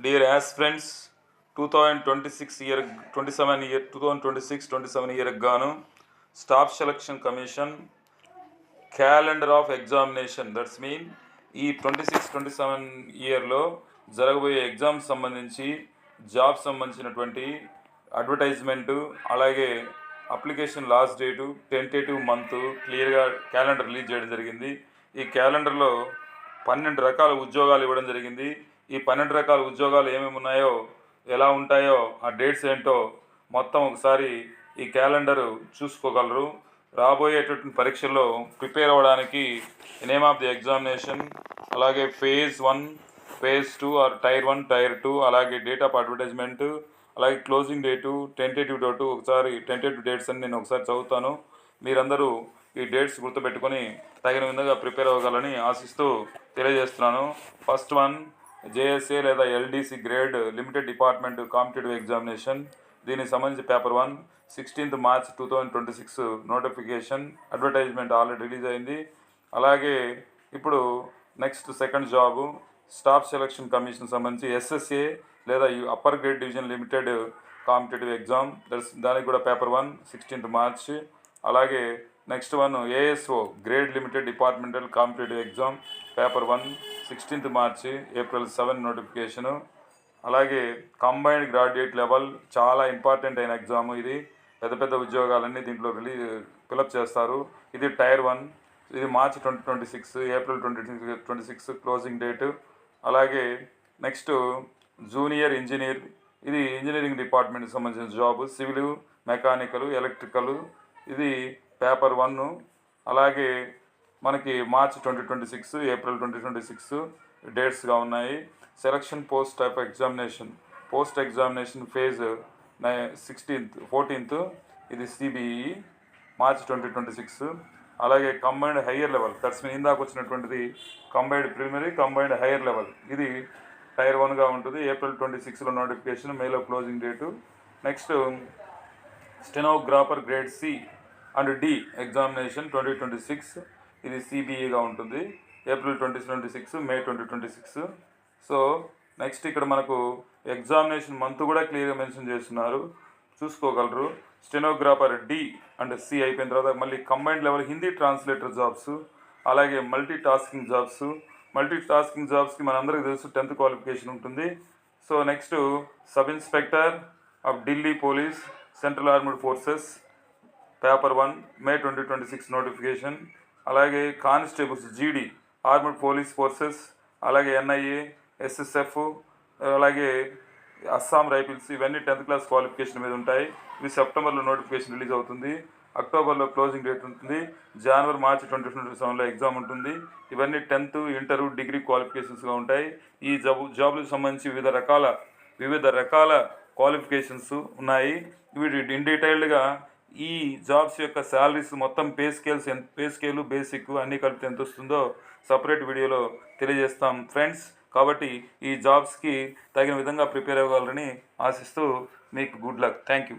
Dear aspirants, 2026 year 2026-27 year గాను staff selection commission calendar of examination that's mean ఈ 26-27 ఇయర్లో జరగబోయే ఎగ్జామ్స్ సంబంధించి జాబ్ సంబంధించినటువంటి అడ్వర్టైజ్మెంటు అలాగే application last date tentative month క్లియర్గా క్యాలెండర్ రిలీజ్ చేయడం జరిగింది. ఈ క్యాలెండర్లో 12 రకాల ఉద్యోగాలు ఇవ్వడం జరిగింది. ఈ 12 రకాల ఉద్యోగాలు ఏమేమి ఉన్నాయో ఎలా ఉంటాయో ఆ డేట్స్ ఏంటో మొత్తం ఒకసారి ఈ క్యాలెండర్ చూసుకోగలరు. రాబోయేటటువంటి పరీక్షల్లో ప్రిపేర్ అవ్వడానికి నేమ్ ఆఫ్ ది ఎగ్జామినేషన్ అలాగే phase 1 phase 2 or tier 1 tier 2 అలాగే డేట్ ఆఫ్ అడ్వర్టైజ్మెంట్ అలాగే క్లోజింగ్ డేటు టెంటేటివ్ డేటు ఒకసారి టెంటేటివ్ డేట్స్ అని నేను ఒకసారి చదువుతాను. మీరందరూ ఈ డేట్స్ గుర్తుపెట్టుకొని తగిన విధంగా ప్రిపేర్ అవ్వగలని ఆశిస్తూ తెలియజేస్తున్నాను. ఫస్ట్ వన్ జేఎస్ఏ లేదా LDC grade limited department competitive examination. దీనికి సంబంధించి paper 1 16th March 2026 notification advertisement already release అయింది. అలాగే ఇప్పుడు next second job staff selection commission సంబంధించి ఎస్ఎస్ఏ లేదా upper grade division limited competitive exam దానికి కూడా పేపర్ 1 16th March. అలాగే next one ASO grade limited departmental competitive exam paper 1 16th March April 7 notification. అలాగే combined graduate level చాలా important అయిన exam. ఇది పెద్ద పెద్ద ఉద్యోగాలన్నీ దీంట్లో ఫిలప్ చేస్తారు. ఇది టైర్ 1. ఇది March 2026 April 2026 క్లోజింగ్ డేటు. అలాగే నెక్స్ట్ జూనియర్ ఇంజనీర్. ఇది ఇంజనీరింగ్ డిపార్ట్మెంట్కి సంబంధించిన జాబ్. Civil mechanical electrical. ఇది పేపర్ 1. అలాగే మనకి March 2026 April 2026 డేట్స్గా ఉన్నాయి. Selection post of examination post examination phase 14th. ఇది సిబిఈ March 2026. అలాగే combined higher level that's mean ఇందాక వచ్చినటువంటిది combined preliminary combined higher level. ఇది టైర్ 1గా ఉంటుంది. April 26 నోటిఫికేషన్, మేలో closing date. Next stenographer grade C and D examination 2026. ఇది సిబిఈగా ఉంటుంది. April 2026 May 2026. సో నెక్స్ట్ ఇక్కడ మనకు ఎగ్జామినేషన్ మంత్ కూడా క్లియర్గా మెన్షన్ చేస్తున్నారు, చూసుకోగలరు. స్టెనోగ్రాఫర్ డి అండ్ సి అయిపోయిన తర్వాత మళ్ళీ combined level Hindi translator jobs, అలాగే మల్టీ టాస్కింగ్ జాబ్స్కి మనందరికీ తెలుసు 10th క్వాలిఫికేషన్ ఉంటుంది. So next sub inspector of Delhi police central armed forces paper 1 May 2026 notification. అలాగే కానిస్టేబుల్స్ జీడీ ఆర్మ్డ్ పోలీస్ ఫోర్సెస్, అలాగే ఎన్ఐఏ ఎస్ఎస్ఎఫ్, అలాగే అస్సాం రైఫిల్స్ ఇవన్నీ 10th క్లాస్ క్వాలిఫికేషన్ మీద ఉంటాయి. ఇవి సెప్టెంబర్లో నోటిఫికేషన్ రిలీజ్ అవుతుంది. అక్టోబర్లో క్లోజింగ్ డేట్ ఉంటుంది. జనవరి March 2027లో ఎగ్జామ్ ఉంటుంది. ఇవన్నీ 10th ఇంటర్ డిగ్రీ క్వాలిఫికేషన్స్గా ఉంటాయి. ఈ జాబ్లకు సంబంధించి వివిధ రకాల క్వాలిఫికేషన్స్ ఉన్నాయి. వీటి ఇన్ డీటెయిల్డ్గా ఈ జాబ్స్ యొక్క శాలరీస్ మొత్తం పే స్కేలు బేసిక్ అన్నీ కలిపి ఎంత వస్తుందో సపరేట్ వీడియోలో తెలియజేస్తాం ఫ్రెండ్స్. కాబట్టి ఈ జాబ్స్కి తగిన విధంగా ప్రిపేర్ అవ్వగలరని ఆశిస్తూ మీకు గుడ్ లక్. Thank you.